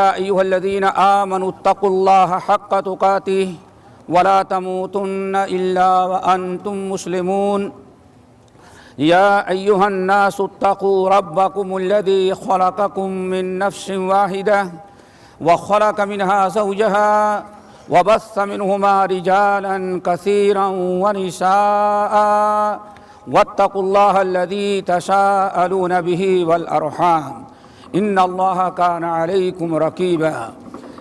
يا أيها الذين آمنوا اتقوا الله حق تقاته ولا تموتن إلا وأنتم مسلمون يا أيها الناس اتقوا ربكم الذي خلقكم من نفس واحدة وخلق منها زوجها وبث منهما رجالا كثيرا ونساء واتقوا الله الذي تساءلون به والأرحام إن الله كان عليكم رقيبا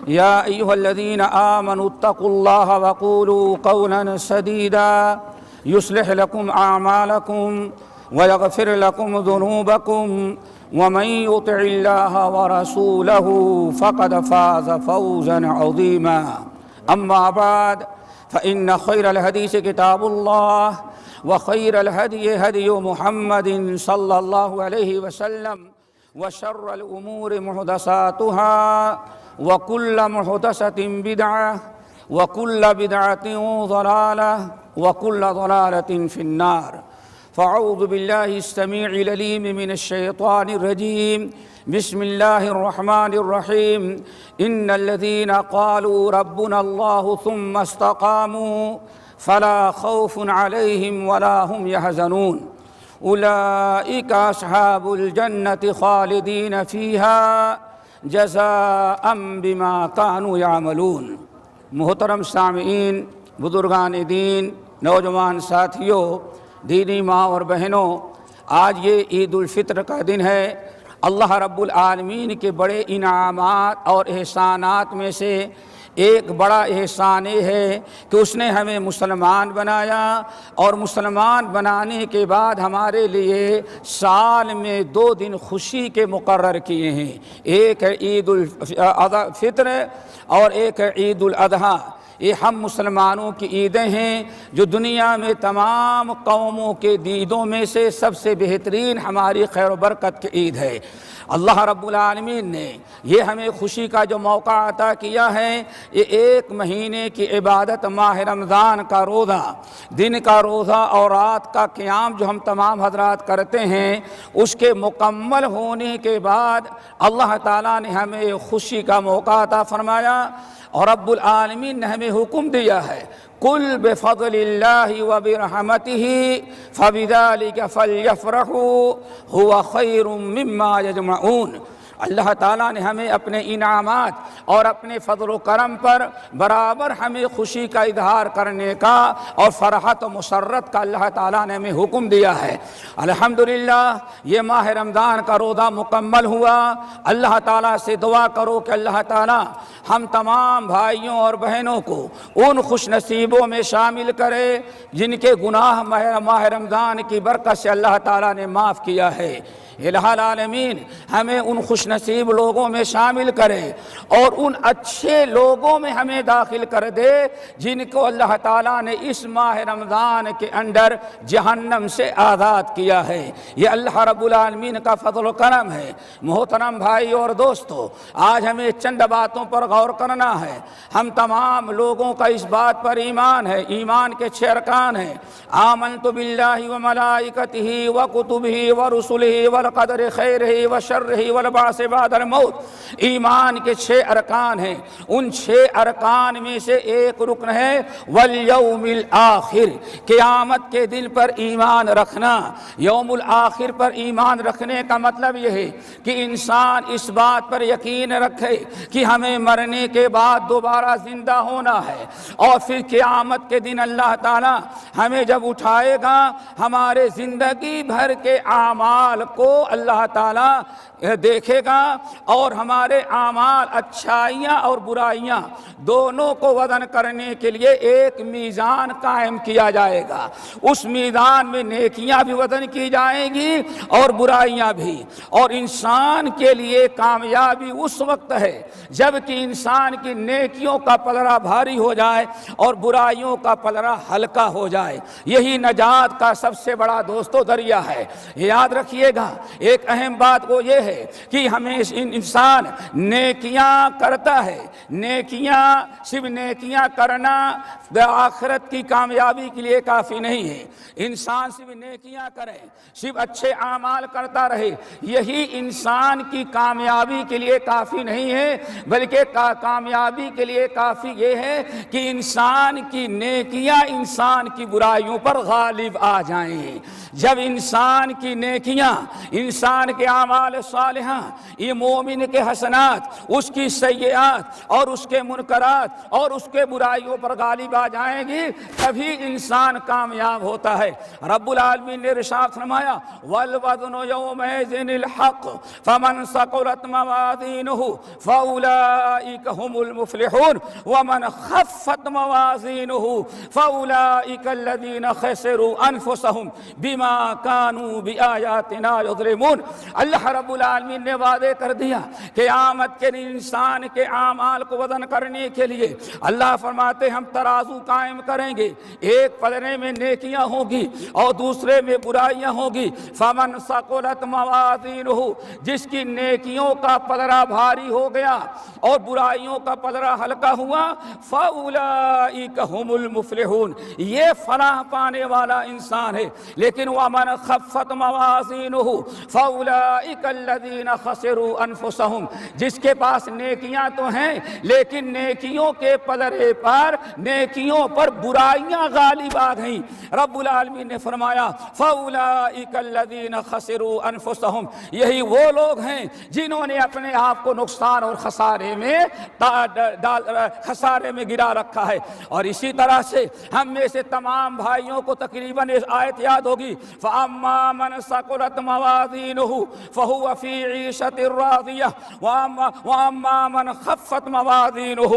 يا أيها الذين آمنوا اتقوا الله وقولوا قولا سديدا يصلح لكم أعمالكم ويغفر لكم ذنوبكم ومن يطع الله ورسوله فقد فاز فوزا عظيما أما بعد فإن خير الحديث كتاب الله وخير الهدي هدي محمد صلى الله عليه وسلم وشر الأمور محدثاتها وكل محدثة بدعة وكل بدعة ضلالة وكل ضلالة في النار فأعوذ بالله السميع العليم من الشيطان الرجيم بسم الله الرحمن الرحيم إن الذين قالوا ربنا الله ثم استقاموا فلا خوف عليهم ولا هم يحزنون أولئك أصحاب الجنة خالدين فيها جزاء بما كانوا يعملون۔ محترم سامعین، بزرگان دین، نوجوان ساتھیوں، دینی ماں اور بہنوں، آج یہ عید الفطر کا دن ہے۔ اللہ رب العالمین کے بڑے انعامات اور احسانات میں سے ایک بڑا احسان یہ ہے کہ اس نے ہمیں مسلمان بنایا، اور مسلمان بنانے کے بعد ہمارے لیے سال میں 2 دن خوشی کے مقرر کیے ہیں، ایک ہے عید الفطر اور ایک ہے عید الاضحیٰ۔ یہ ہم مسلمانوں کی عیدیں ہیں جو دنیا میں تمام قوموں کے عیدوں میں سے سب سے بہترین ہماری خیر و برکت کی عید ہے۔ اللہ رب العالمین نے یہ ہمیں خوشی کا جو موقع عطا کیا ہے، یہ 1 مہینے کی عبادت ماہ رمضان کا روزہ، دن کا روزہ اور رات کا قیام جو ہم تمام حضرات کرتے ہیں، اس کے مکمل ہونے کے بعد اللہ تعالیٰ نے ہمیں خوشی کا موقع عطا فرمایا، اور رب العالمین نے ہمیں حکم دیا ہے قُلْ بِفَضْلِ اللَّهِ وَبِرَحْمَتِهِ فَبِذَلِكَ فَلْيَفْرَحُوا هُوَ خَيْرٌ مِّمَّا يَجْمَعُونَ۔ اللہ تعالیٰ نے ہمیں اپنے انعامات اور اپنے فضل و کرم پر برابر ہمیں خوشی کا اظہار کرنے کا اور فرحت و مسرت کا اللہ تعالیٰ نے ہمیں حکم دیا ہے۔ الحمدللہ یہ ماہ رمضان کا روزہ مکمل ہوا۔ اللہ تعالیٰ سے دعا کرو کہ اللہ تعالیٰ ہم تمام بھائیوں اور بہنوں کو ان خوش نصیبوں میں شامل کرے جن کے گناہ ماہ رمضان کی برکت سے اللہ تعالیٰ نے معاف کیا ہے۔ الہ العالمین ہمیں ان خوش نصیب لوگوں میں شامل کرے اور ان اچھے لوگوں میں ہمیں داخل کر دے جن کو اللہ تعالیٰ نے اس ماہ رمضان کے اندر جہنم سے آزاد کیا ہے۔ یہ اللہ رب العالمین کا فضل و کرم ہے۔ محترم بھائی اور دوستو، آج ہمیں چند باتوں پر غور کرنا ہے۔ ہم تمام لوگوں کا اس بات پر ایمان ہے، ایمان کے 6 ارکان ہیں۔ آمنت باللہ وملائکتہ وکتبہ ورسلہ قدر خیر و شر والبعث بعد الموت۔ ایمان کے 6 ارکان ہیں۔ ان 6 ارکان میں سے ایک رکن ہے والیوم الآخر، قیامت کے دن پر ایمان رکھنا۔ یوم الآخر پر ایمان رکھنے کا مطلب یہ ہے کہ انسان اس بات پر یقین رکھے کہ ہمیں مرنے کے بعد دوبارہ زندہ ہونا ہے، اور پھر قیامت کے دن اللہ تعالیٰ ہمیں جب اٹھائے گا، ہمارے زندگی بھر کے اعمال کو اللہ تعالیٰ دیکھے گا، اور ہمارے اعمال اچھائیاں اور برائیاں دونوں کو وزن کرنے کے لیے ایک میزان قائم کیا جائے گا۔ اس میزان میں نیکیاں بھی وزن کی جائیں گی اور برائیاں بھی، اور انسان کے لیے کامیابی اس وقت ہے جب کہ انسان کی نیکیوں کا پلڑا بھاری ہو جائے اور برائیوں کا پلڑا ہلکا ہو جائے۔ یہی نجات کا سب سے بڑا دوستو ذریعہ ہے۔ یاد رکھیے گا ایک اہم بات وہ یہ ہے کہ ہمیشہ انسان نیکیاں کرتا ہے، نیکیاں صرف نیکیاں کرنا آخرت کی کامیابی کے لیے کافی نہیں ہے۔ انسان صرف نیکیاں کرے، صرف اچھے اعمال کرتا رہے، یہی انسان کی کامیابی کے لیے کافی نہیں ہے، بلکہ کامیابی کے لیے کافی یہ ہے کہ انسان کی نیکیاں انسان کی برائیوں پر غالب آ جائیں۔ جب انسان کی نیکیاں، انسان کے اعمال صالحہ، یہ مومن کے حسنات، اس کی سیئات اور اس کے منکرات اور اس کے برائیوں پر غالب آ جائیں گی، تبھی انسان کامیاب ہوتا ہے۔ رب العالمین نے ارشاد فرمایا والوزن یومئذ الحق فمن ثقلت موازینہ فاولئک هم المفلحون ومن خفت موازینہ فاولئک الذین خسروا انفسهم بما كانوا بآیاتنا یظلمون۔ اللہ رب العالمین نے وعدے کر دیا قیامت کے دن انسان کے اعمال کو وزن کرنے کے لیے اللہ فرماتے ہم ترازو قائم کریں گے، ایک پلڑے میں نیکیاں ہوں گی اور دوسرے میں برائیاں ہوں گی۔ فمن ثقلت موازینہ، جس کی نیکیوں کا پلڑا بھاری ہو گیا اور برائیوں کا پلڑا ہلکا ہوا، فاولئک هم المفلحون، یہ فلاح پانے والا انسان ہے۔ لیکن ومن خفت موازینہ فاولئک الذین خسروا انفسهم، جس کے پاس نیکیاں تو ہیں لیکن نیکیوں کے پلڑے پر، نیکیوں پر برائیاں غالب آ گئیں، رب العالمین نے فرمایا فاولئک الذین خسروا انفسهم، یہی وہ لوگ ہیں جنہوں نے اپنے آپ کو نقصان اور خسارے میں گرا رکھا ہے۔ اور اسی طرح سے ہم میں سے تمام بھائیوں کو تقریباً اس آیت یاد ہوگی فَأَمَّا مَنْ ثَقُلَتْ مَوَازِينُهُ فَهُوَ فِي عِيشَةٍ رَاضِيَةٍ وَأَمَّا مَنْ خَفَّتْ مَوَازِينُهُ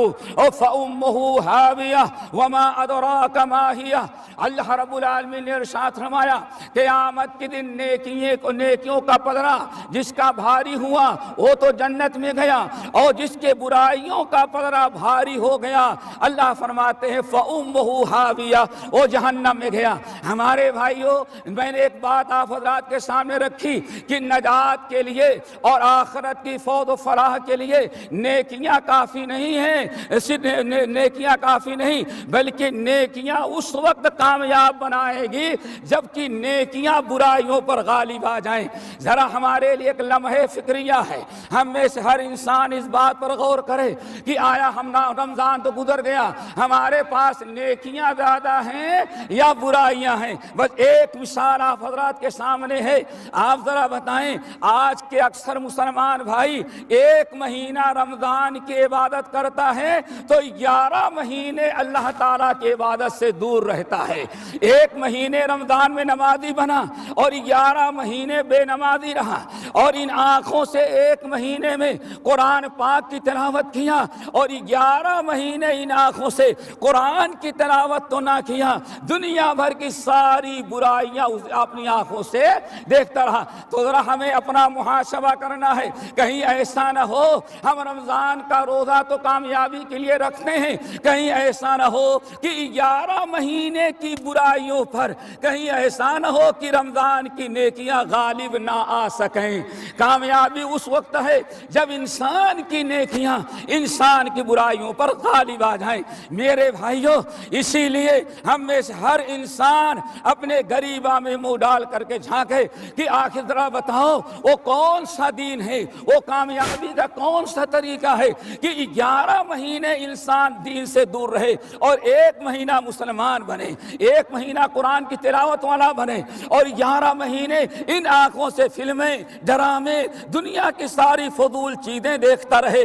فَأُمُّهُ هَاوِيَةٌ وَمَا أَدْرَاكَ مَا هِيَهْ۔ اللہ رب العالمین نے ارشاد فرمایا قیامت کے دن نیکیوں کا پلڑا جس کا بھاری ہوا وہ تو جنت میں گیا، اور جس کے برائیوں کا پلڑا بھاری ہو گیا اللہ فرماتے ہیں فَأُمُّهُ هَاوِيَةٌ، وہ جہنم میں گیا۔ ہمارے بھائیوں، میں نے ایک بات آپ حضرات کے سامنے رکھی کہ نجات کے لیے اور آخرت کی فوز و فلاح کے لیے نیکیاں کافی نہیں ہیں، صرف نیکیاں کافی نہیں بلکہ نیکیاں اس وقت کامیاب بنائے گی جبکہ نیکیاں برائیوں پر غالب آ جائیں۔ ذرا ہمارے لیے ایک لمحے فکریہ ہے، ہم میں سے ہر انسان اس بات پر غور کرے کہ آیا ہم رمضان تو گزر گیا، ہمارے پاس نیکیاں زیادہ ہیں یا برائیاں ہیں؟ بس ایک مثال آپ حضرات کے سامنے ہے، آپ ذرا بتائیں آج کے اکثر مسلمان بھائی ایک مہینہ رمضان کی عبادت کرتا ہے تو 11 مہینے اللہ تعالیٰ کی عبادت سے دور رہتا ہے۔ ایک مہینے رمضان میں نمازی بنا اور 11 مہینے بے نمازی رہا، اور ان آنکھوں سے ایک مہینے میں قرآن پاک کی تلاوت کیا اور 11 مہینے ان آنکھوں سے قرآن کی تلاوت تو نہ کیا، دنیا بھر کی ساری برائیاں اپنی آنکھوں سے دیکھتا رہا۔ تو ذرا ہمیں اپنا محاسبہ کرنا ہے، کہیں ایسا نہ ہو ہم رمضان کا روزہ تو کامیابی کے لیے رکھتے ہیں، کہیں ایسا نہ ہو کہ 11 مہینے کی برائیوں پر کہیں ایسا نہ ہو کہ رمضان کی نیکیاں غالب نہ آ سکیں۔ کامیابی اس وقت ہے جب انسان کی نیکیاں انسان کی برائیوں پر غالب آ جائیں۔ میرے بھائیوں، اسی لیے ہم میں سے ہر انسان اپنے گریباں میں منہ ڈال کر کے جھانکے کہ آخر ذرا بتاؤ وہ کون سا دین ہے، وہ کامیابی کا کون سا طریقہ ہے کہ 11 مہینے انسان دین سے دور رہے اور ایک مہینہ مسلمان بنے، ایک مہینہ قرآن کی تلاوت والا بنے، اور 11 مہینے ان آنکھوں سے فلمیں، ڈرامے، دنیا کی ساری فضول چیزیں دیکھتا رہے۔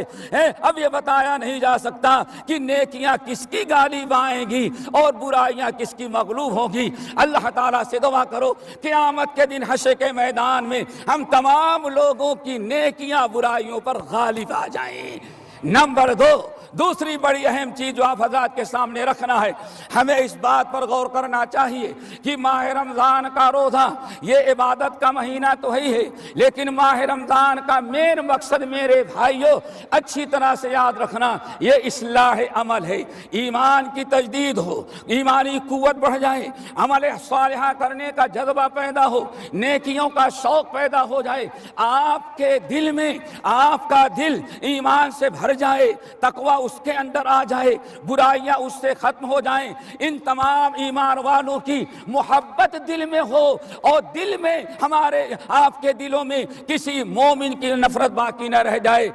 اب یہ بتایا نہیں جا سکتا کہ نیکیاں کس کی غالب آئیں گی اور برائیاں کس کی مغلوب ہوں گی۔ اللہ تعالیٰ سے دعا کرو قیامت کے دن حشر کے میدان میں ہم تمام لوگوں کی نیکیاں برائیوں پر غالب آ جائیں۔ نمبر 2، دوسری بڑی اہم چیز جو آپ حضرات کے سامنے رکھنا ہے، ہمیں اس بات پر غور کرنا چاہیے کہ ماہ رمضان کا روزہ یہ عبادت کا مہینہ تو ہے، لیکن ماہ رمضان کا مین مقصد میرے بھائیوں اچھی طرح سے یاد رکھنا، یہ اصلاح عمل ہے، ایمان کی تجدید ہو، ایمانی قوت بڑھ جائے، عمل صالحہ کرنے کا جذبہ پیدا ہو، نیکیوں کا شوق پیدا ہو جائے، آپ کے دل میں آپ کا دل ایمان سے بھر جائے، تقوی اس کے اندر آ جائے، برائیاں اس سے ختم ہو جائیں، ان تمام ایمان والوں کی محبت دل میں ہو، اور دل میں ہمارے آپ کے دلوں میں کسی مومن کی نفرت باقی نہ رہ جائے۔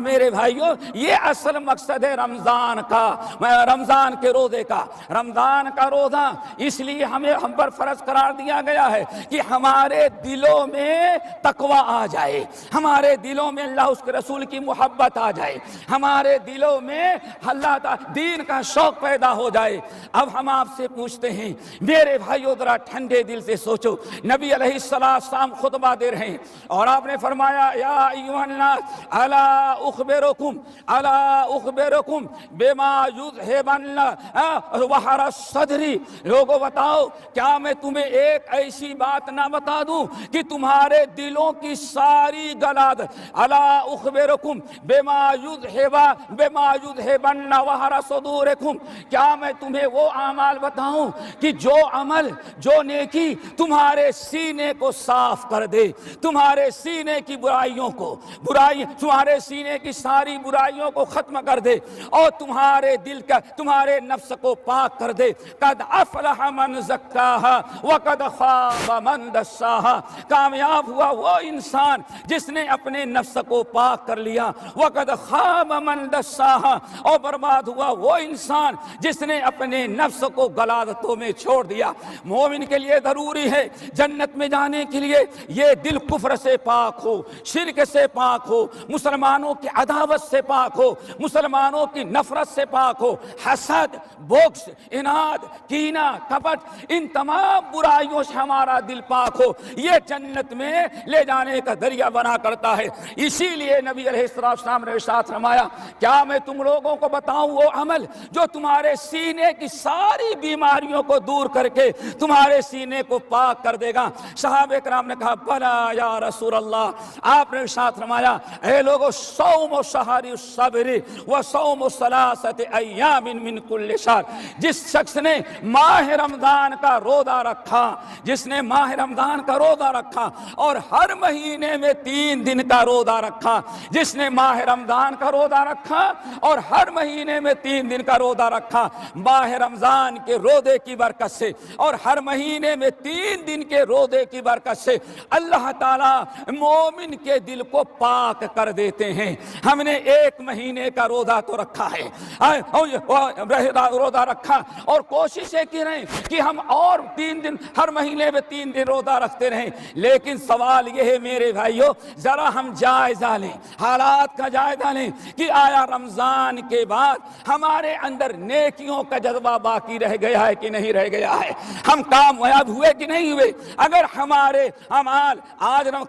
میرے بھائیوں، یہ اصل مقصد ہے رمضان کا، رمضان کے روزے کا۔ رمضان کا روزہ اس لیے ہم پر فرض قرار دیا گیا ہے کہ ہمارے دلوں میں تقوی آ جائے، ہمارے دلوں میں اللہ اس کے رسول کی محبت آ جائے، ہمارے دلوں میں اللہ تعالی دین کا شوق پیدا ہو جائے۔ اب ہم آپ سے پوچھتے ہیں میرے بھائیو، ذرا ٹھنڈے دل سے سوچو، نبی علیہ السلام خطبہ دے رہے ہیں اور آپ نے فرمایا یا ایھا الناس الا اخبرکم بما یذھبن وحر الصدر، لوگوں بتاؤ کیا میں تمہیں ایک ایسی بات نہ بتا دوں کہ تمہارے دلوں کی ساری غلاظت، الا اخبرکم بما یذھبن وحر صدورکم، کیا میں تمہیں وہ اعمال بتاؤں کہ جو عمل، جو نیکی تمہارے سینے کو صاف کر دے، تمہارے سینے کی تمہارے سینے کی ساری برائیوں کو ختم کر دے، اور تمہارے دل کا، تمہارے نفس کو پاک کر دے۔ قد افلح من زکاہا وقد خاب من دساہا، کامیاب ہوا وہ انسان جس نے اپنے نفس کو پاک کر لیا، وقد خاب من دساہا، اور برباد ہوا وہ انسان جس نے اپنے نفس کو غلاظتوں میں چھوڑ دیا۔ مومن کے لیے ضروری ہے جنت میں جانے کے لیے یہ دل کفر سے پاک ہو، شرک سے پاک ہو، مسلمانوں کی عداوت سے پاک ہو، مسلمانوں کی نفرت سے پاک ہو، حسد، بغض، اناد، کینہ، کپٹ، ان تمام برائیوں سے ہمارا دل پاک ہو، یہ جنت میں لے جانے کا ذریعہ بنا کرتا ہے۔ اسی لیے نبی علیہ السلام نے ارشاد فرمایا کیا میں تم لوگوں کو بتاؤں وہ عمل جو تمہارے سینے کی ساری بیماریوں کو دور کر کے تمہارے سینے کو پاک کر دے گا؟ صحابہ کرام نے کہا بلا یا رسول اللہ۔ آپ نے ارشاد فرمایا اے لوگو، صوم و شہری الصبر و صوم و ثلاثۃ ایام من کل شہر، جس شخص نے ماہ رمضان کا روزہ رکھا، جس نے ماہ رمضان کا روزہ رکھا اور ہر مہینے میں 3 دن کا روزہ رکھا، جس نے ماہ رمضان کا روزہ رکھا اور ہر مہینے میں 3 دن کا روزہ رکھا، ماہ رمضان کے روزے کی برکت سے اور ہر مہینے میں 3 دن کے روزے کی برکت سے اللہ تعالی مومن کے دل کو پاک کر دیتے ہیں۔ ہم نے 1 مہینے کا روزہ تو رکھا ہے، روزہ رکھا اور کوشش کی رہے کہ ہم اور 3 دن، ہر مہینے میں 3 دن روزہ رکھتے رہیں، لیکن سوال یہ ہے میرے بھائیو، ذرا ہم جائزہ لیں، حالات کا جائزہ لیں کہ آیا رمضان کے بعد ہمارے اندر نیکیوں کا جذبہ باقی رہ گیا ہے کہ نہیں رہ گیا ہے، ہم کامیاب ہوئے کہ نہیں ہوئے۔ اگر ہمارے اعمال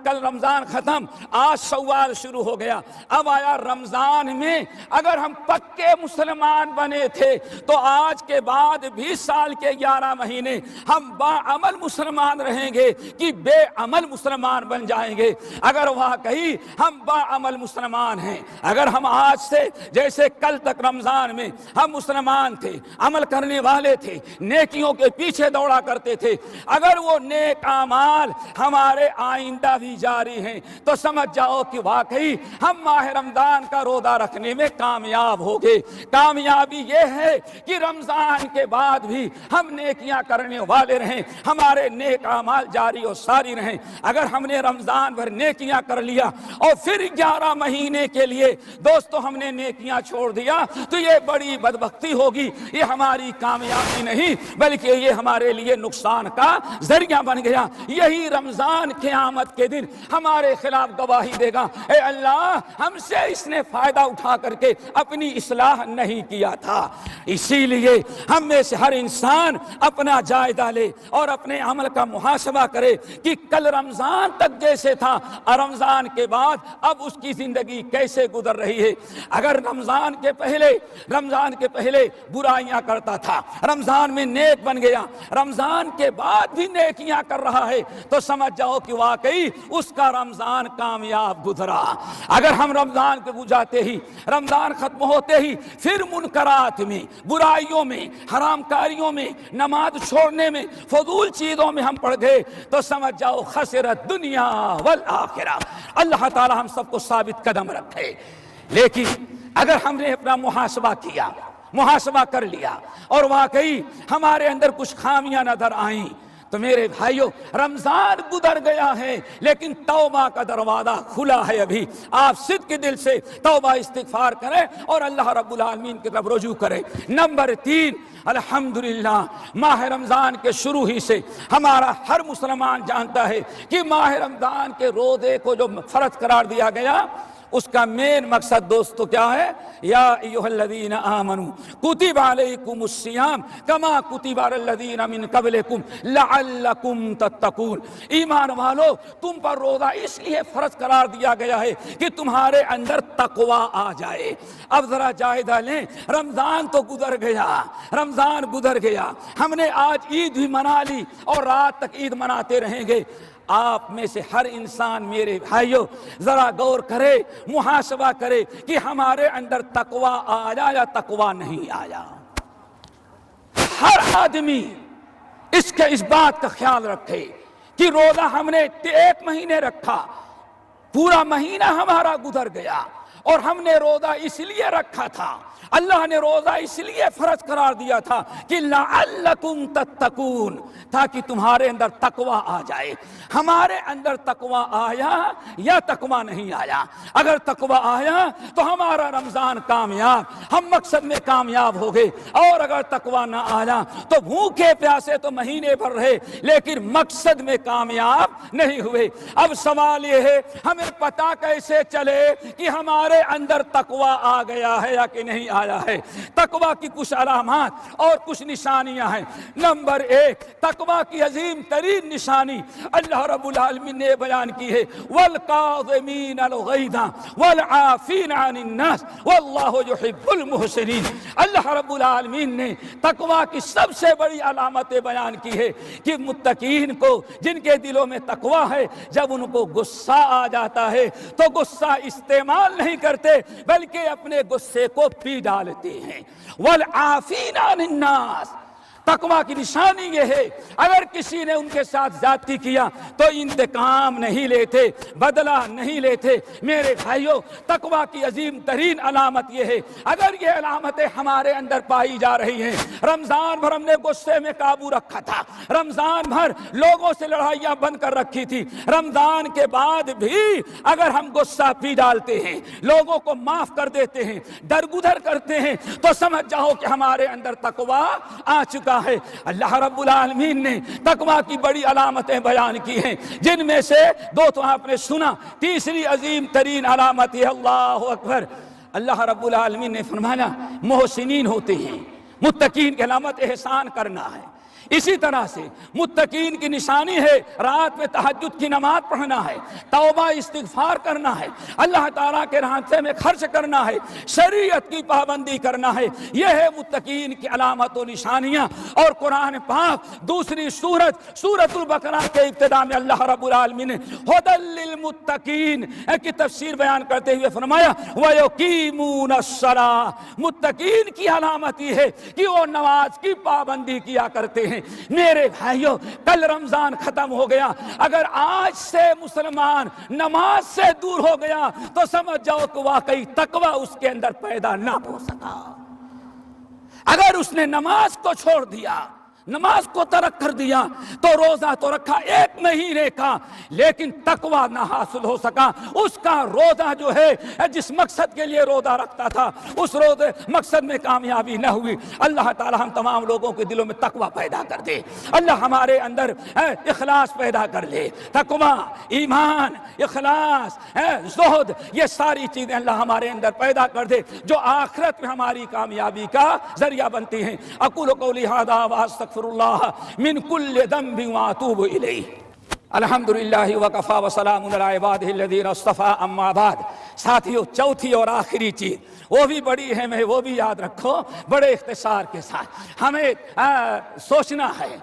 کل رمضان ختم، آج شوال شروع ہو گیا، اب آیا رمضان میں اگر ہم پکے مسلمان بنے تھے تو آج کے بعد بھی سال کے 11 مہینے ہم باعمل مسلمان رہیں گے کہ بے عمل مسلمان بن جائیں گے؟ اگر واقعی ہم باعمل مسلمان ہیں، اگر ہم آج سے جیسے کل تک رمضان میں ہم مسلمان تھے، عمل کرنے والے تھے، نیکیوں کے پیچھے دوڑا کرتے تھے، اگر وہ نیک اعمال ہمارے آئندہ بھی جاری ہیں تو سمجھ جاؤ کہ واقعی ہم ماہ رمضان کا روزہ رکھنے میں کامیاب ہو گئے۔ کامیابی یہ ہے کہ رمضان کے بعد بھی ہم نیکیاں کرنے والے رہیں، ہمارے نیک اعمال جاری و ساری رہیں۔ اگر ہم نے رمضان بھر نیکیاں کر لیا اور پھر 11 مہینے کے لیے دوستو ہم نے نیکیاں چھوڑ دیا تو یہ بڑی بدبختی ہوگی، یہ ہماری کامیابی نہیں بلکہ یہ ہمارے لیے نقصان کا ذریعہ بن گیا۔ یہی رمضان قیامت کے دن ہمارے خلاف گواہی دے گا، اے اللہ ہم سے اس نے فائدہ اٹھا کر کے اپنی اصلاح نہیں کیا تھا۔ اسی لیے ہم میں سے ہر انسان اپنا جائزہ لے اور اپنے عمل کا محاسبہ کرے کہ کل رمضان تک جیسے تھا اور رمضان کے بعد اب اس کی زندگی کیسے گزر رہی ہے۔ اگر رمضان کے پہلے برائیاں کرتا تھا، رمضان میں نیک بن گیا، رمضان کے بعد بھی نیکیاں کر رہا ہے، تو سمجھ جاؤ کہ واقعی اس کا رمضان کامیاب گزرا۔ اگر ہم رمضان کے گزرتے ہی، رمضان ختم ہوتے ہی پھر منکرات میں، برائیوں میں، حرام کاریوں میں، نماز چھوڑنے میں، فضول چیزوں میں ہم پڑ گئے تو سمجھ جاؤ خسرت دنیا والآخرہ۔ اللہ تعالی ہم سب کو ثابت قدم رکھے۔ لیکن اگر ہم نے اپنا محاسبہ کیا، محاسبہ کر لیا اور واقعی ہمارے اندر کچھ خامیاں نظر آئیں، تو میرے بھائیو رمضان گزر گیا ہے لیکن توبہ کا دروازہ کھلا ہے۔ ابھی آپ صدق کے دل سے توبہ استغفار کریں اور اللہ رب العالمین کی طرف رجوع کریں۔ نمبر 3، الحمدللہ ماہ رمضان کے شروع ہی سے ہمارا ہر مسلمان جانتا ہے کہ ماہ رمضان کے روزے کو جو فرض قرار دیا گیا اس کا مین مقصد دوستو کیا ہے؟ یا ایھا الذین آمنوا کتب علیکم الصیام کما کتب علی الذین من قبلکم لعلکم تتقون۔ ایمان والو تم پر روزہ اس لیے فرض قرار دیا گیا ہے کہ تمہارے اندر تقوی آ جائے۔ اب ذرا جائزہ لیں، رمضان تو گزر گیا، ہم نے آج عید بھی منا لی اور رات تک عید مناتے رہیں گے۔ آپ میں سے ہر انسان میرے بھائیوں ذرا غور کرے، محاسبہ کرے کہ ہمارے اندر تقوی آیا یا تقوی نہیں آیا۔ ہر آدمی اس بات کا خیال رکھے کہ روزہ ہم نے 1 مہینے رکھا، پورا مہینہ ہمارا گزر گیا اور ہم نے روزہ اس لیے رکھا تھا، اللہ نے روزہ اس لیے فرض قرار دیا تھا کہ لعلکم تتقون، تاکہ تمہارے اندر تقوی آ جائے۔ ہمارے اندر تقوی آیا یا تقوی نہیں آیا؟ اگر تقوی آیا تو ہمارا رمضان کامیاب، ہم مقصد میں کامیاب ہو گئے، اور اگر تقوی نہ آیا تو بھوکے پیاسے تو مہینے بھر رہے لیکن مقصد میں کامیاب نہیں ہوئے۔ اب سوال یہ ہے ہمیں پتہ کیسے چلے کہ ہمارے اندر تقوی آ گیا ہے یا کہ نہیں آیا ہے؟ تقوی کی کچھ علامات اور کچھ نشانیاں ہیں۔ نمبر 1، تقوی کی عظیم ترین نشانی اللہ رب العالمین نے بیان کی ہے، والقاظمین الغیظ والعافین عن الناس واللہ یحب المحسنین۔ اللہ رب العالمین نے تقوی کی سب سے بڑی علامتیں بیان کی ہے کہ متقین کو، جن کے دلوں میں تقوی ہے، جب ان کو غصہ آ جاتا ہے تو غصہ استعمال نہیں کرتے بلکہ اپنے غصے کو پی ڈالتے ہیں۔ والعافین عن الناس، تقوی کی نشانی یہ ہے اگر کسی نے ان کے ساتھ زیادتی کیا تو انتقام نہیں لیتے، بدلہ نہیں لیتے۔ میرے بھائیوں تقوی کی عظیم ترین علامت یہ ہے، اگر یہ علامتیں ہمارے اندر پائی جا رہی ہیں، رمضان بھر ہم نے غصے میں قابو رکھا تھا، رمضان بھر لوگوں سے لڑائیاں بند کر رکھی تھی، رمضان کے بعد بھی اگر ہم غصہ پی ڈالتے ہیں، لوگوں کو معاف کر دیتے ہیں، درگزر کرتے ہیں، تو سمجھ جاؤ کہ ہمارے اندر تقوی آ چکا ہے۔ اللہ رب العالمین نے تقوی کی بڑی علامتیں بیان کی ہیں، جن میں سے 2 تو آپ نے سنا، تیسری عظیم ترین علامت ہے اللہ اکبر، اللہ رب العالمین نے فرمایا محسنین ہوتے ہیں، متقین کی علامت احسان کرنا ہے۔ اسی طرح سے متقین کی نشانی ہے رات میں تہجد کی نماز پڑھنا ہے، توبہ استغفار کرنا ہے، اللہ تعالیٰ کے راستے میں خرچ کرنا ہے، شریعت کی پابندی کرنا ہے۔ یہ ہے متقین کی علامت و نشانیاں۔ اور قرآن پاک دوسری سورۃ البقرہ کے ابتدا میں اللہ رب العالمین نے ھدی للمتقین کی تفسیر بیان کرتے ہوئے فرمایا وَيُقِيمُونَ الصَّلَاةَ، متقین کی علامت یہ ہے کہ وہ نماز کی پابندی کیا کرتے ہیں۔ میرے بھائیوں کل رمضان ختم ہو گیا، اگر آج سے مسلمان نماز سے دور ہو گیا تو سمجھ جاؤ کہ واقعی تقوی اس کے اندر پیدا نہ ہو سکا۔ اگر اس نے نماز کو چھوڑ دیا، نماز کو ترک کر دیا، تو روزہ تو رکھا 1 مہینے کا لیکن تقوی نہ حاصل ہو سکا۔ اس کا روزہ جو ہے جس مقصد کے لیے روزہ رکھتا تھا اس روزے مقصد میں کامیابی نہ ہوئی۔ اللہ تعالی ہم تمام لوگوں کے دلوں میں تقوی پیدا کر دے، اللہ ہمارے اندر اخلاص پیدا کر لے۔ تقوی، ایمان، اخلاص، زہد، یہ ساری چیزیں اللہ ہمارے اندر پیدا کر دے جو آخرت میں ہماری کامیابی کا ذریعہ بنتی ہیں۔ اقول قولی ھذا واستغفر اللہ من کل ذنب واتوب الیہ۔ الحمدللہ وکفا وسلام علی عبادہ الذین اصطفیٰ اما بعد۔ ساتھیو، چوتھی اور آخری چیز وہ بھی بڑی اہم ہے، وہ بھی یاد رکھو بڑے اختصار کے ساتھ۔ ہمیں سوچنا ہے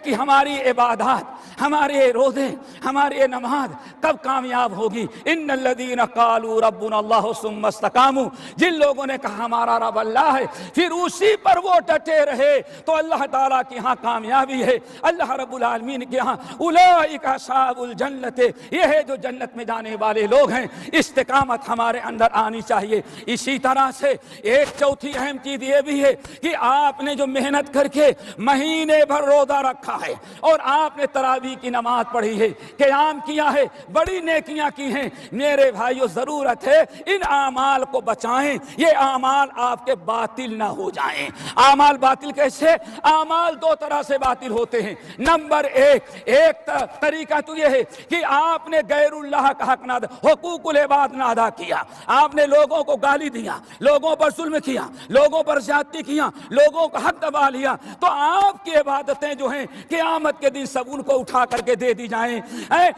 کہ ہماری عبادات، ہمارے روزے، ہمارے نماز کب کامیاب ہوگی۔ ان الذین قالوا ربنا اللہ ثم استقاموا، جن لوگوں نے کہا ہمارا رب اللہ ہے پھر اسی پر وہ ڈٹے رہے تو اللہ تعالیٰ کے ہاں کامیابی ہے، اللہ رب العالمین کے ہاں۔ اولئک اصحاب الجنت، یہ ہے جو جنت میں جانے والے لوگ ہیں۔ استقامت ہمارے اندر آنی چاہیے۔ اسی طرح سے ایک چوتھی اہم چیز یہ بھی ہے کہ آپ نے جو محنت کر کے مہینے بھر روزہ رکھا ہے اور آپ نے تراویح کی نماز پڑھی ہے، قیام کیا ہے، بڑی نیکیاں کی ہیں، میرے بھائیو ضرورت ہے ان اعمال کو بچائیں، یہ اعمال آپ کے باطل نہ ہو جائیں۔ اعمال باطل کیسے؟ اعمال دو طرح سے باطل ہوتے ہیں۔ نمبر ایک طریقہ تو یہ ہے کہ آپ نے غیر اللہ کا حق نہ، حقوق العباد نہ ادا کیا، آپ نے لوگوں کو گالی دیا، لوگوں پر ظلم کیا، لوگوں پر زیادتی کیا، لوگوں کا حق دبا لیا، تو آپ کی عبادتیں جو ہیں قیامت کے دن سب ان کو اٹھا کر کے دے دی جائیں،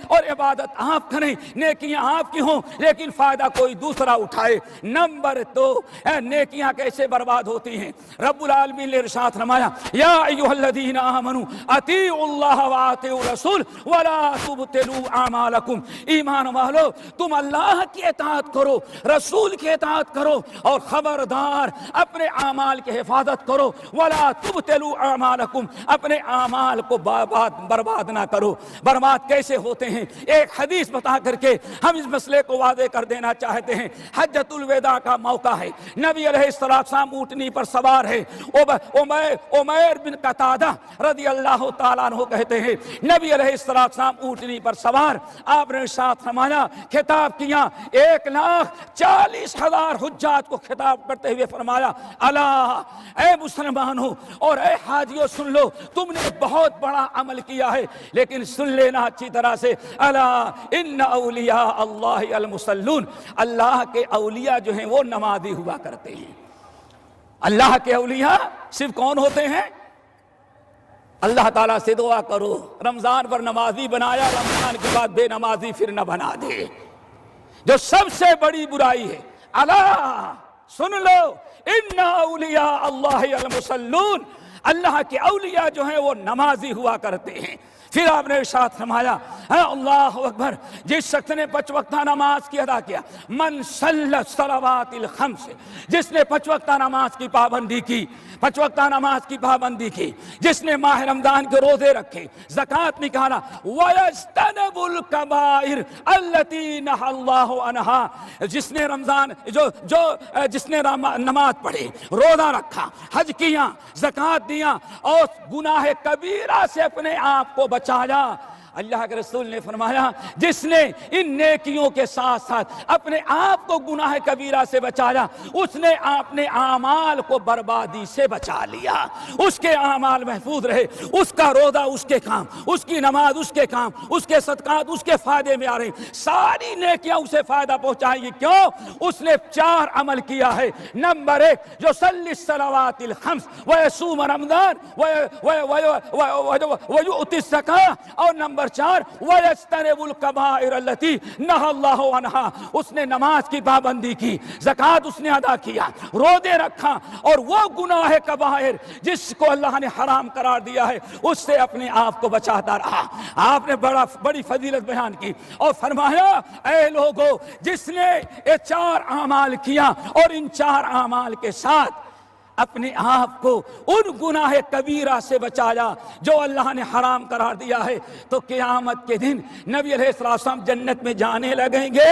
اور عبادت آپ کریں، نیکیاں آپ کی ہوں، لیکن فائدہ کوئی دوسرا اٹھائے۔ نمبر دو، نیکیاں کیسے برباد ہوتی ہیں؟ رب العالمین نے ارشاد فرمایا یا ایھا الذین آمنوا اطیعوا اللہ واطیعوا الرسول ولا تبطلوا اعمالکم، ایمان والو تم اللہ کی اطاعت کرو، رسول کی اطاعت کرو، اور خبردار اپنے اعمال کی حفاظت کرو، ولا تبطلوا اعمالکم، اپنے اعمال کو برباد نہ کرو۔ برباد کیسے ہوتے ہیں؟ ایک حدیث بتا کر کے ہم اس مسئلے کو واضح کر دینا چاہتے ہیں۔ حجۃ الوداع کا موقع ہے، نبی علیہ السلام اونٹنی پر سوار ہے، عمیر بن قتادہ رضی اللہ تعالیٰ عنہ کہتے ہیں نبی علیہ السلام اونٹنی پر سوار، آپ نے ارشاد فرمایا، خطاب کیا 1,40,000 حجاج کو خطاب کرتے ہوئے فرمایا الا، اے مسلمانوں اور اے حاجیوں سن لو، تم نے بہت بڑا عمل کیا ہے لیکن سن لینا اچھی طرح سے، الا ان اولیاء اللہ المصلون، اللہ کے اولیاء جو ہیں وہ نمازی ہوا کرتے ہیں۔ اللہ کے اولیاء صرف کون ہوتے ہیں؟ اللہ تعالیٰ سے دعا کرو رمضان پر نمازی بنایا، رمضان کے بعد بے نمازی پھر نہ بنا دے، جو سب سے بڑی برائی ہے۔ اللہ سن لو ان اولیاء اللہ المصلون، اللہ کے اولیاء جو ہیں وہ نمازی ہوا کرتے ہیں۔ پھر آپ نے ارشاد فرمایا اللہ اکبر، جس شخص نے 5 وقتہ نماز کی ادا کیا، من صلی الصلوات الخمس، جس نے 5 وقتہ نماز کی پابندی کی، 5 وقتہ نماز کی پابندی کی، جس نے ماہ رمضان کے روزے رکھے، زکوٰۃ نکالا، وَيَجْتَنِبُ الْكَبَائِرَ الَّتِي نَهَى اللَّهُ عَنْهَا، جس نے رمضان جس نے نماز پڑھی، روزہ رکھا، حج کیا، زکوٰۃ دیا اور گناہ کبیرہ سے اپنے آپ کو بچایا، اللہ کے رسول نے فرمایا جس نے ان نیکیوں کے ساتھ ساتھ اپنے آپ کو گناہ کبیرہ سے بچایا، اس نے اپنے اعمال کو بربادی سے بچا لیا، اس کے اعمال محفوظ رہے، اس کا روزہ اس کے کام، اس کی نماز اس کے کام، اس کے صدقات اس کے فائدے میں آ رہے ہیں، ساری نیکیاں اسے فائدہ پہنچائیں گی۔ کیوں؟ اس نے 4 عمل کیا ہے۔ نمبر 1، جو صلی الصلوات الخمس ویصوم رمضان ویؤتی الزکاۃ، اور نمبر 4 وَيَجْتَنِبُ الْكَبَائِرَ الَّتِي نَهَى اللَّهُ عَنْهَا، اس نے نماز کی پابندی کی، زکوٰۃ اس نے ادا کیا، روزے رکھا، اور وہ گناہ کبائر جس کو اللہ نے حرام قرار دیا ہے اس سے اپنے آپ کو بچاتا رہا۔ آپ نے بڑی فضیلت بیان کی اور فرمایا اے لوگو، جس نے یہ 4 اعمال کیا اور ان 4 اعمال کے ساتھ اپنے آپ کو ان گناہ کبیرہ سے بچایا جو اللہ نے حرام قرار دیا ہے، تو قیامت کے دن نبی علیہ السلام جنت میں جانے لگیں گے۔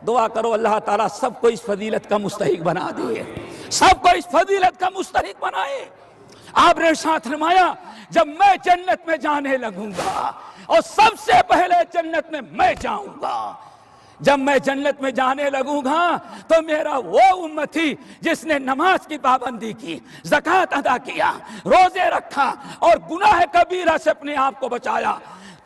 دعا کرو اللہ تعالیٰ سب کو اس فضیلت کا مستحق بنا دے، سب کو اس فضیلت کا مستحق بنائے۔ آپ نے ارشاد فرمایا جب میں جنت میں جانے لگوں گا اور سب سے پہلے جنت میں جاؤں گا، جب میں جنت میں جانے لگوں گا تو میرا وہ امتی جس نے نماز کی پابندی کی، زکوٰۃ ادا کیا، روزے رکھا اور گناہ کبیرہ سے اپنے آپ کو بچایا،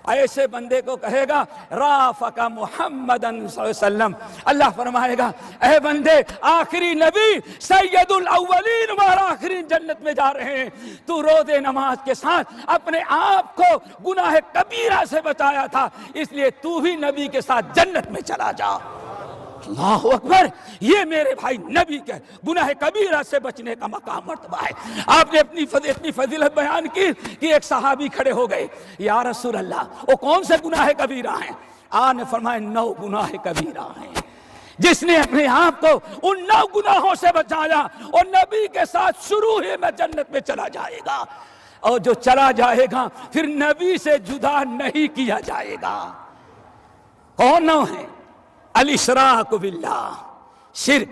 ایسے بندے کو کہے گا رافق محمدن صلی اللہ علیہ وسلم، اللہ فرمائے گا اے بندے آخری نبی سید الاولین والآخرین جنت میں جا رہے ہیں، تو روز نماز کے ساتھ اپنے آپ کو گناہ کبیرہ سے بچایا تھا، اس لیے تو بھی نبی کے ساتھ جنت میں چلا جا۔ اللہ اکبر، یہ میرے بھائی نبی کے گناہ کبیرہ سے بچنے کا مقام مرتبہ ہے۔ آپ نے اپنی فضیلت بیان کی کہ ایک صحابی کھڑے ہو گئے، یا رسول اللہ وہ کون سے گناہ کبیرہ ہیں؟ آپ نے فرمایا 9 گناہ کبیرہ ہیں۔ جس نے اپنے آپ کو ان 9 گناہوں سے بچایا اور نبی کے ساتھ شروع ہی میں جنت میں چلا جائے گا، اور جو چلا جائے گا پھر نبی سے جدا نہیں کیا جائے گا۔ کون 9 ہیں؟ الاشراک باللہ، شرک۔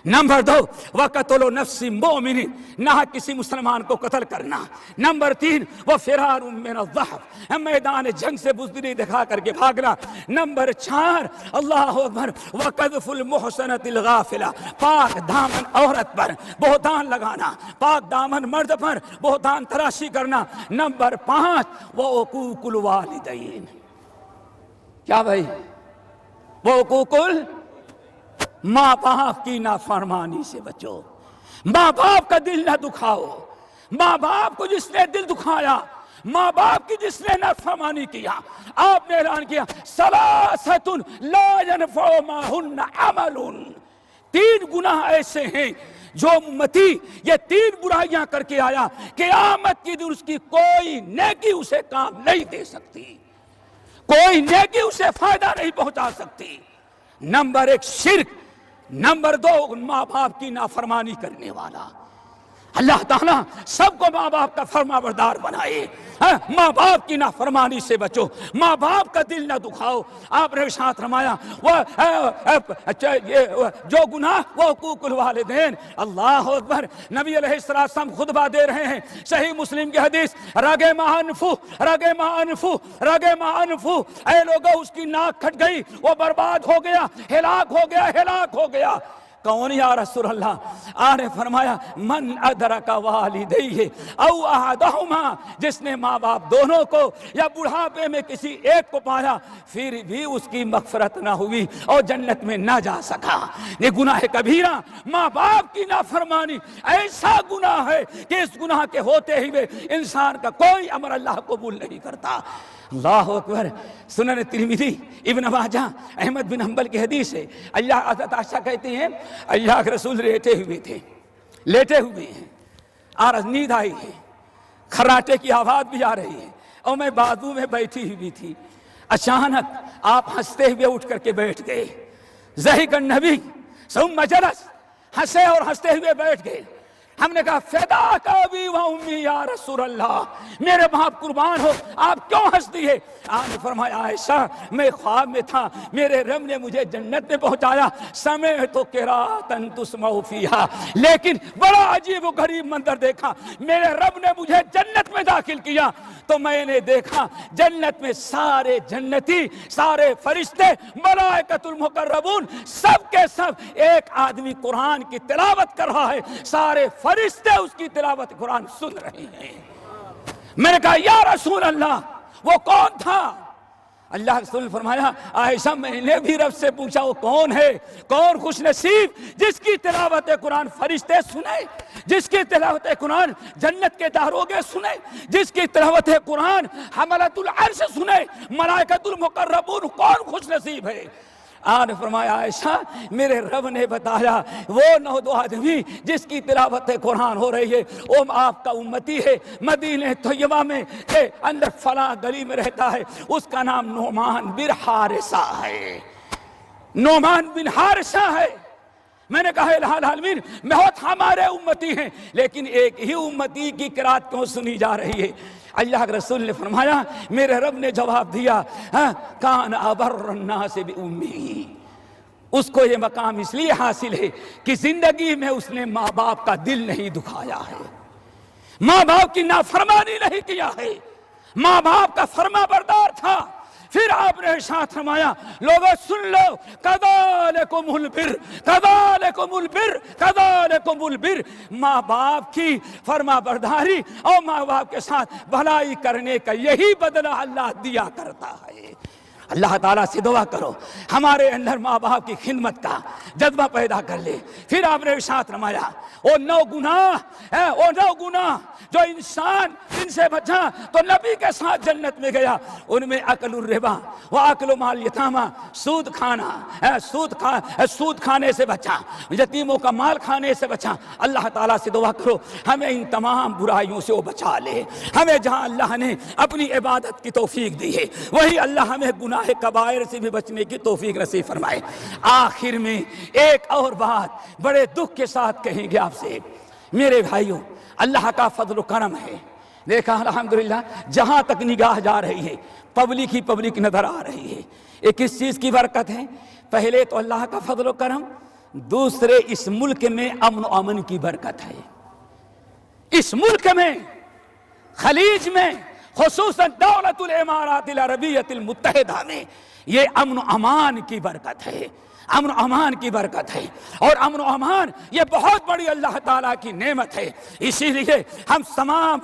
نمبر 2 وقتل نفس مومن، نہ کسی مسلمان کو قتل کرنا۔ نمبر 3 وفرار من الضحف، میدان جنگ سے بزدلی دکھا کر کے بھاگنا۔ نمبر 4 اللہ اکبر وقذف المحصنۃ الغافلہ، پاک دامن عورت پر بہتان لگانا، پاک دامن مرد پر بہتان تراشی کرنا۔ نمبر 5 وعقوق الوالدین، کیا بھائی؟ وعقوق ماں باپ کی نافرمانی سے بچو، ماں باپ کا دل نہ دکھاؤ، ماں باپ کو جس نے دل دکھایا، ماں باپ کی جس نے نافرمانی کیا، آپ نے اعلان کیا ثلاثۃ لا ينفع معهن عمل، 3 گناہ ایسے ہیں جو امتی یہ 3 برائیاں کر کے آیا، قیامت کے دن اس کی کوئی نیکی اسے کام نہیں دے سکتی، کوئی نیکی اسے فائدہ نہیں پہنچا سکتی۔ نمبر 1 شرک، نمبر 2 ماں باپ کی نافرمانی کرنے والا۔ اللہ تعالیٰ سب کو ماں باپ کا فرما بردار بنائے، ماں باپ کی نافرمانی سے بچو، ماں باپ کا دل نہ دکھاؤ۔ آپ نے ارشاد فرمایا جو گناہ وہ حقوق الوالدین۔ اللہ اکبر، نبی علیہ السلام خطبہ دے رہے ہیں، صحیح مسلم کی حدیث، رگم انفو رگم انفو رگم انفو، اے لوگو اس کی ناک کھٹ گئی، وہ برباد ہو گیا، ہلاک ہو گیا، ہلاک ہو گیا۔ کون یا رسول اللہ؟ آپ نے فرمایا من ادرک والدیہ او احدہما، جس نے ماں باپ دونوں کو یا بڑھاپے میں کسی ایک کو پایا پھر بھی اس کی مغفرت نہ ہوئی اور جنت میں نہ جا سکا۔ یہ گناہ کبیرہ، ماں باپ کی نافرمانی ایسا گناہ ہے کہ اس گناہ کے ہوتے ہی انسان کا کوئی عمل اللہ قبول نہیں کرتا۔ اللہ اکبر، سنن ترمذی، ابن ماجہ، احمد بن حنبل کی حدیث ہے، اللہ حضرت عائشہ کہتی ہیں اللہ کے رسول لیٹے ہوئے ہیں اور نیند آئی ہے، خراٹے کی آواز بھی آ رہی ہے اور میں بازو میں بیٹھی ہوئی تھی، اچانک آپ ہنستے ہوئے اٹھ کر کے بیٹھ گئے، ضحک النبی ثم جلس، ہنسے اور ہنستے ہوئے بیٹھ گئے۔ ہم نے کہا فداک ابی و امی یا رسول اللہ، میرے باپ قربان ہو، آپ کیوں ہنستی ہے؟ آپ نے فرمایا عائشہ میں خواب میں تھا، میرے رب نے مجھے جنت میں پہنچایا، سمعت قراءۃ تسمع فیہا، لیکن بڑا عجیب و غریب منظر دیکھا، میرے رب نے مجھے جنت میں داخل کیا تو میں نے دیکھا جنت میں سارے جنتی، سارے فرشتے، ملائکۃ المقربون، سب کے سب ایک آدمی قرآن کی تلاوت کر رہا ہے، سارے فرشتے اس کی تلاوت قرآن سن رہے ہیں۔ میں نے کہا یا رسول اللہ وہ کون تھا؟ اللہ کے رسول نے فرمایا عائشہ میں نے بھی رب سے پوچھا وہ کون ہے؟ کون خوش نصیب جس کی تلاوت قرآن فرشتے سنے، جس کی تلاوت قرآن جنت کے داروغے سنے، جس کی تلاوت قرآن حملۃ العرش سنے، ملائکۃ المقربون، کون خوش نصیب ہے؟ آپ نے فرمایا عائشہ میرے رب نے بتایا وہ 9 آدمی جس کی تلاوت قرآن ہو رہی ہے وہ آپ کا امتی ہے، مدینہ طیبہ میں اندر فلاں گلی میں رہتا ہے، اس کا نام نعمان بن حارثہ ہے، نعمان بن حارثہ ہے۔ میں نے کہا الہ العالمین بہت ہمارے امتی ہیں لیکن ایک ہی امتی کی قرات کیوں سنی جا رہی ہے؟ اللہ کے رسول نے فرمایا میرے رب نے جواب دیا کان ابر الناس بامہ، اس کو یہ مقام اس لیے حاصل ہے کہ زندگی میں اس نے ماں باپ کا دل نہیں دکھایا ہے، ماں باپ کی نافرمانی نہیں کیا ہے، ماں باپ کا فرما بردار تھا، پھر آپ نے ارشاد فرمایا لوگوں سن لو، کذالکم البر، کذالکم البر، کذالکم البر، ماں باپ کی فرما برداری اور ماں باپ کے ساتھ بھلائی کرنے کا یہی بدلہ اللہ دیا کرتا ہے۔ اللہ تعالیٰ سے دعا کرو ہمارے اندر ماں باپ کی خدمت کا جذبہ پیدا کر لے۔ پھر آپ نے ارشاد فرمایا وہ 9 گناہ جو انسان ان سے بچا تو نبی کے ساتھ جنت میں گیا، ان میں اکل الربا و اکل مال یتامہ، سود کھانا، سود کھانے سے بچا، یتیموں کا مال کھانے سے بچا۔ اللہ تعالیٰ سے دعا کرو ہمیں ان تمام برائیوں سے وہ بچا لے۔ ہمیں جہاں اللہ نے اپنی عبادت کی توفیق دی ہے وہی اللہ ہمیں گناہ کبائر سے بھی بچنے کی توفیق نصیب فرمائے۔ آخر میں ایک اور بات بڑے دکھ کے ساتھ کہیں گے آپ سے، میرے بھائیوں اللہ کا فضل و کرم ہے، دیکھا الحمدللہ جہاں تک نگاہ جا رہی ہے پبلک ہی پبلک نظر آ رہی ہے۔ ایک کس چیز کی برکت ہے؟ پہلے تو اللہ کا فضل و کرم، دوسرے اس ملک میں امن و امن کی برکت ہے۔ اس ملک میں خلیج میں خصوصاً دولت الامارات العربیۃ المتحدہ میں یہ امن و امان کی برکت ہے، امن و امان کی برکت ہے، اور امن و امان یہ بہت بڑی اللہ تعالیٰ کی نعمت ہے۔ اسی لیے ہم تمام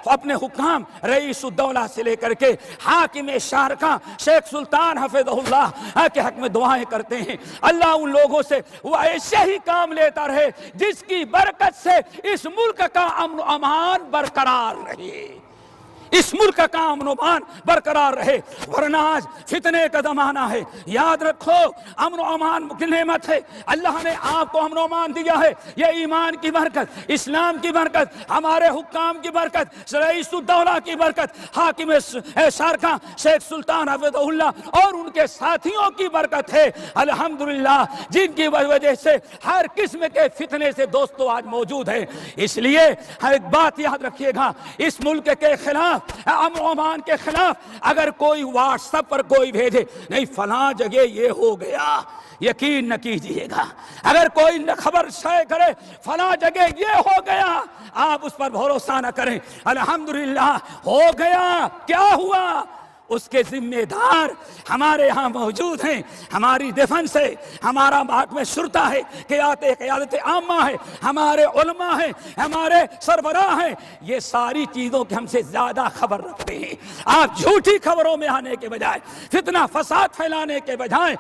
اپنے حکام رئیس الدولہ سے لے کر کے حاکم شارقہ شیخ سلطان حفظہ اللہ کے حق میں دعائیں کرتے ہیں اللہ ان لوگوں سے وہ ایسے ہی کام لیتا رہے جس کی برکت سے اس ملک کا امن و امان برقرار رہے، اس ملک کا امن و امان برقرار رہے، ورنہ آج فتنے کا زمانہ ہے۔ یاد رکھو امن و امان کی نعمت ہے، اللہ نے آپ کو امن و امان دیا ہے، یہ ایمان کی برکت، اسلام کی برکت، ہمارے حکام کی برکت، رئیس الدولہ کی برکت، حاکم شارقہ شیخ سلطان حفظہ اللہ اور ان کے ساتھیوں کی برکت ہے الحمدللہ، جن کی وجہ سے ہر قسم کے فتنے سے دوستو آج موجود ہے۔ اس لیے ایک بات یاد رکھیے گا، اس ملک کے خلاف امن و امان کے خلاف اگر کوئی واٹس ایپ پر کوئی بھیجے نہیں فلاں جگہ یہ ہو گیا، یقین نہ کیجئے گا۔ اگر کوئی خبر شائع کرے فلاں جگہ یہ ہو گیا، آپ اس پر بھروسہ نہ کریں، الحمدللہ ہو گیا، کیا ہوا اس کے ذمہ دار ہمارے ہاں موجود ہیں، ہماری ڈیفنس ہے، ہمارا محکمہ شرطہ ہے، قیادت عامہ ہے، ہمارے علماء ہیں، ہمارے سربراہ ہیں، یہ ساری چیزوں کی ہم سے زیادہ خبر رکھتے ہیں۔ آپ جھوٹی خبروں میں آنے کے بجائے، فتنہ فساد پھیلانے کے بجائے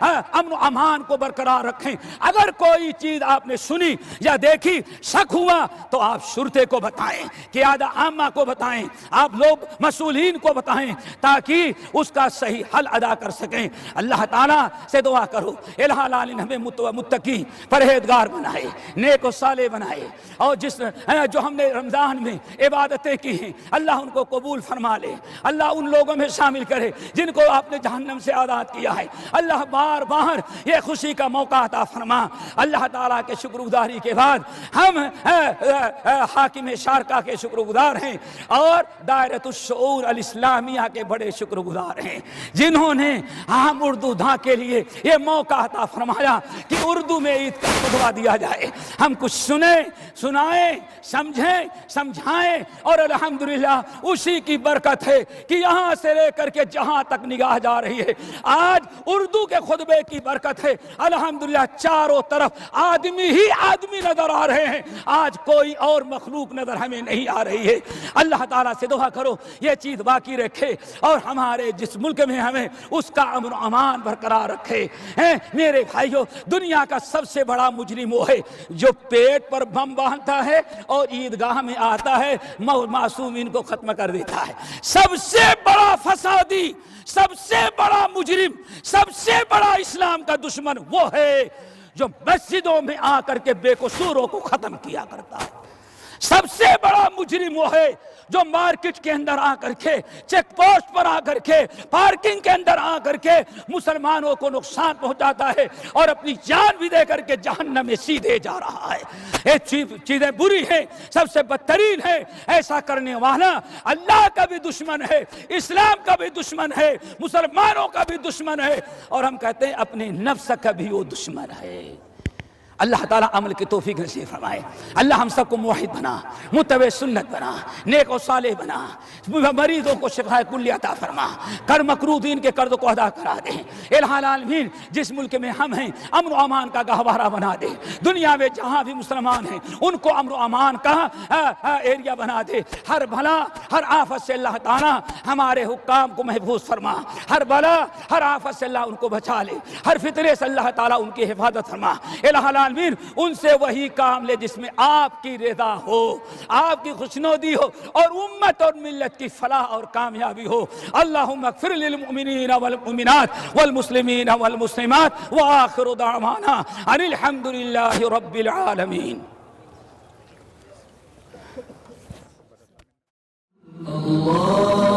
امن و امان کو برقرار رکھیں۔ اگر کوئی چیز آپ نے سنی یا دیکھی شک ہوا تو آپ شرطے کو بتائیں، قیادت عامہ کو بتائیں، آپ لوگ مسئولین کو بتائیں تاکہ اس کا صحیح حل ادا کر سکیں۔ اللہ تعالیٰ سے دعا کرو الہ العالمین ہمیں متقی پرہیزگار بنائے، نیک و صالح بنائے، اور جو ہم نے رمضان میں عبادتیں کی ہیں اللہ ان کو قبول فرما لے، اللہ ان لوگوں میں شامل کرے جن کو آپ نے جہنم سے آزاد کیا ہے، اللہ بار بار یہ خوشی کا موقع عطا فرما۔ اللہ تعالیٰ کے شکر گزاری کے بعد ہم حاکم شارقہ کے شکر گزار ہیں اور دائرۃ الشعور الاسلامیہ کے بڑے شکر گزار ہیں جنہوں نے ہم اردو داں کے لیے یہ موقع عطا فرمایا کہ اردو میں عید کا خطبہ دیا جائے، ہم کچھ سنائیں، سمجھیں، سمجھائیں، اور الحمدللہ اسی کی برکت ہے کہ یہاں سے لے کر کے جہاں تک نگاہ جا رہی ہے آج اردو کے خطبے کی برکت ہے الحمدللہ، چاروں طرف آدمی ہی آدمی نظر آ رہے ہیں، آج کوئی اور مخلوق نظر ہمیں نہیں آ رہی ہے۔ اللہ تعالیٰ سے دعا کرو یہ چیز باقی رکھے اور ہمارے جس ملک میں ہمیں اس کا امن و امان برقرار رکھے۔ میرے بھائیوں دنیا کا سب سے بڑا مجرم وہ ہے جو پیٹ پر بم باندھتا ہے اور عیدگاہ میں آتا ہے معصومین کو ختم کر دیتا ہے۔ سب سے بڑا فسادی، سب سے بڑا مجرم، سب سے بڑا اسلام کا دشمن وہ ہے جو مسجدوں میں آ کر کے بے قصوروں کو ختم کیا کرتا ہے۔ سب سے بڑا مجرم وہ ہے جو مارکیٹ کے اندر آ کر کے، چیک پوسٹ پر آ کر کے، پارکنگ کے اندر آ کر کے مسلمانوں کو نقصان پہنچاتا ہے اور اپنی جان بھی دے کر کے جہنم میں سیدھے جا رہا ہے۔ یہ چیزیں بری ہیں، سب سے بدترین ہے۔ ایسا کرنے والا اللہ کا بھی دشمن ہے، اسلام کا بھی دشمن ہے، مسلمانوں کا بھی دشمن ہے، اور ہم کہتے ہیں اپنے نفس کا بھی وہ دشمن ہے۔ اللہ تعالیٰ عمل کی توفیق نصیب فرمائے. اللہ ہم سب کو موحد بنا، متبع سنت بنا، نیک و صالح بنا، مریضوں کو شفاء کلی عطا فرما، کر مقروضین کے قرض کو ادا کرا دے. الہ العالمین جس ملک میں ہم ہیں امن و امان کا گہوارہ بنا دے. دنیا میں جہاں بھی مسلمان ہیں ان کو امن و امان کا ایریا بنا دے. ہر بھلا ہر آفت سے اللہ تعالیٰ ہمارے حکام کو محفوظ فرما. ہر بلا ہر آفت سے اللہ ان کو بچا لے. ہر فتنے سے اللہ تعالیٰ ان کی حفاظت فرما. الہ العالمین ان سے وہی کام لے جس میں آپ کی رضا ہو، آپ کی خوشنودی ہو اور امت اور ملت کی فلاح اور کامیابی ہو. اللہم اغفر للمؤمنین والمؤمنات والمسلمین والمسلمات وآخر دعوانا ان الحمد للہ رب العالمین. اللہ